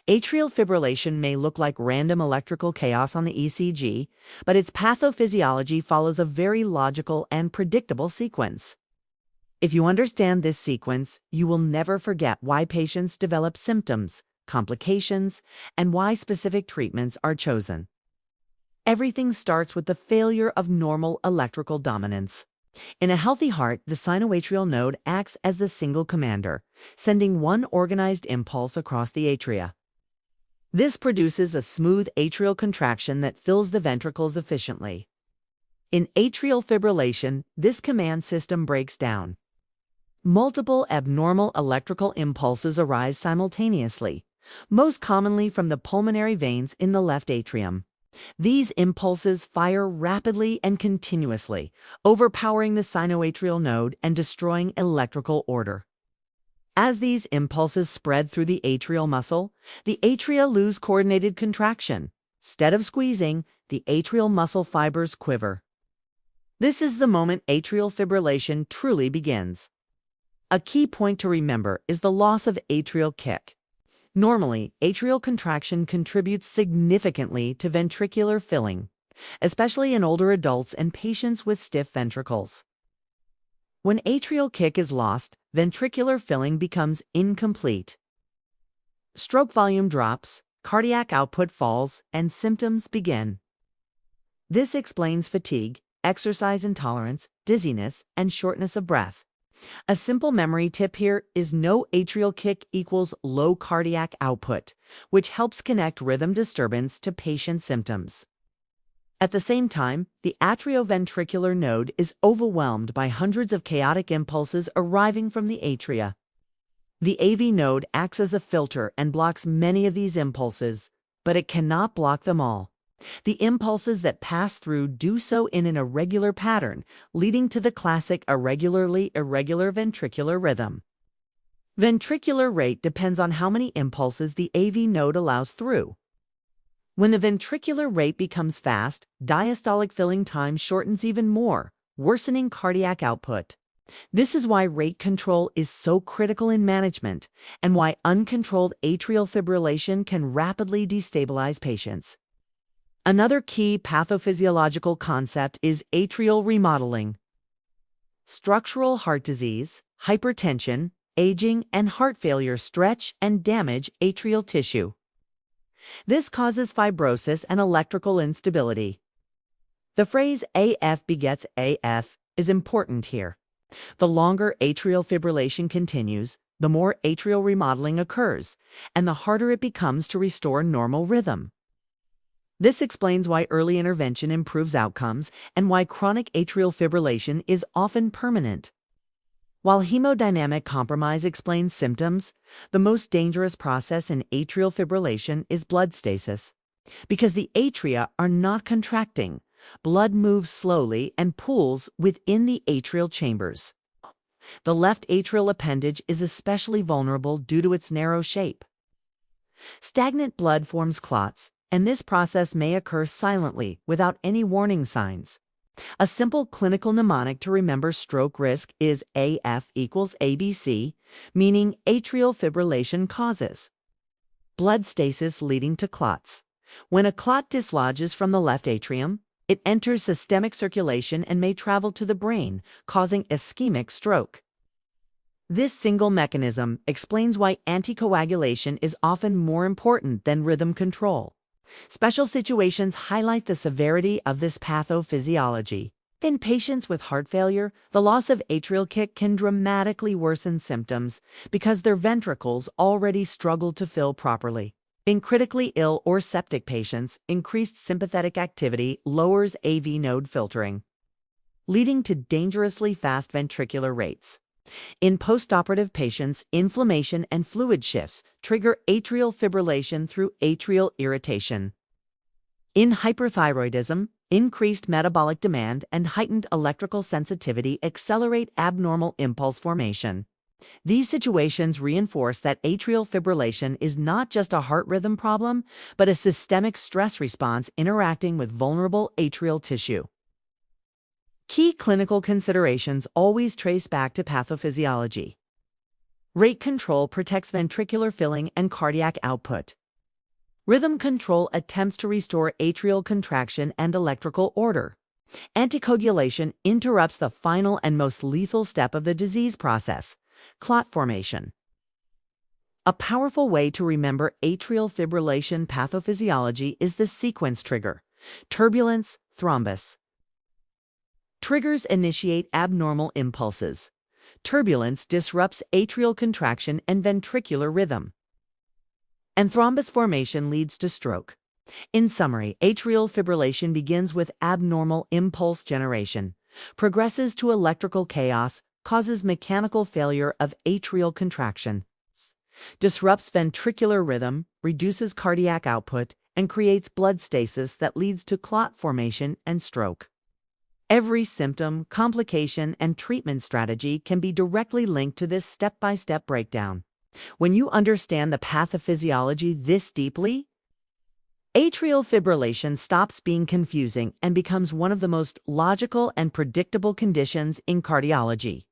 Atrial fibrillation may look like random electrical chaos on the ECG, but its pathophysiology follows a very logical and predictable sequence. If you understand this sequence, you will never forget why patients develop symptoms, complications, and why specific treatments are chosen. Everything starts with the failure of normal electrical dominance. In a healthy heart, the sinoatrial node acts as the single commander, sending one organized impulse across the atria. This produces a smooth atrial contraction that fills the ventricles efficiently. In atrial fibrillation, this command system breaks down. Multiple abnormal electrical impulses arise simultaneously, most commonly from the pulmonary veins in the left atrium. These impulses fire rapidly and continuously, overpowering the sinoatrial node and destroying electrical order. As these impulses spread through the atrial muscle, the atria lose coordinated contraction. Instead of squeezing, the atrial muscle fibers quiver. This is the moment atrial fibrillation truly begins. A key point to remember is the loss of atrial kick. Normally, atrial contraction contributes significantly to ventricular filling, especially in older adults and patients with stiff ventricles. When atrial kick is lost, ventricular filling becomes incomplete. Stroke volume drops, cardiac output falls, and symptoms begin. This explains fatigue, exercise intolerance, dizziness, and shortness of breath. A simple memory tip here is no atrial kick equals low cardiac output, which helps connect rhythm disturbance to patient symptoms. At the same time, the atrioventricular node is overwhelmed by hundreds of chaotic impulses arriving from the atria. The AV node acts as a filter and blocks many of these impulses, but it cannot block them all. The impulses that pass through do so in an irregular pattern, leading to the classic irregular ventricular rhythm. Ventricular rate depends on how many impulses the AV node allows through. When the ventricular rate becomes fast, diastolic filling time shortens even more, worsening cardiac output. This is why rate control is so critical in management, and why uncontrolled atrial fibrillation can rapidly destabilize patients. Another key pathophysiological concept is atrial remodeling. Structural heart disease, hypertension, aging, and heart failure stretch and damage atrial tissue. This causes fibrosis and electrical instability. The phrase AF begets AF is important here. The longer atrial fibrillation continues, the more atrial remodeling occurs, and the harder it becomes to restore normal rhythm. This explains why early intervention improves outcomes and why chronic atrial fibrillation is often permanent. While hemodynamic compromise explains symptoms, the most dangerous process in atrial fibrillation is blood stasis. Because the atria are not contracting, blood moves slowly and pools within the atrial chambers. The left atrial appendage is especially vulnerable due to its narrow shape. Stagnant blood forms clots, and this process may occur silently without any warning signs. A simple clinical mnemonic to remember stroke risk is AF equals ABC, meaning atrial fibrillation causes. Blood stasis leading to clots. When a clot dislodges from the left atrium, it enters systemic circulation and may travel to the brain, causing ischemic stroke. This single mechanism explains why anticoagulation is often more important than rhythm control. Special situations highlight the severity of this pathophysiology. In patients with heart failure, the loss of atrial kick can dramatically worsen symptoms because their ventricles already struggle to fill properly. In critically ill or septic patients, increased sympathetic activity lowers AV node filtering, leading to dangerously fast ventricular rates. In postoperative patients, inflammation and fluid shifts trigger atrial fibrillation through atrial irritation. In hyperthyroidism, increased metabolic demand and heightened electrical sensitivity accelerate abnormal impulse formation. These situations reinforce that atrial fibrillation is not just a heart rhythm problem, but a systemic stress response interacting with vulnerable atrial tissue. Key clinical considerations always trace back to pathophysiology. Rate control protects ventricular filling and cardiac output. Rhythm control attempts to restore atrial contraction and electrical order. Anticoagulation interrupts the final and most lethal step of the disease process, clot formation. A powerful way to remember atrial fibrillation pathophysiology is the sequence trigger: turbulence, thrombus. Triggers initiate abnormal impulses. Turbulence disrupts atrial contraction and ventricular rhythm. And thrombus formation leads to stroke. In summary, atrial fibrillation begins with abnormal impulse generation, progresses to electrical chaos, causes mechanical failure of atrial contraction, disrupts ventricular rhythm, reduces cardiac output, and creates blood stasis that leads to clot formation and stroke. Every symptom, complication, and treatment strategy can be directly linked to this step-by-step breakdown. When you understand the pathophysiology this deeply, atrial fibrillation stops being confusing and becomes one of the most logical and predictable conditions in cardiology.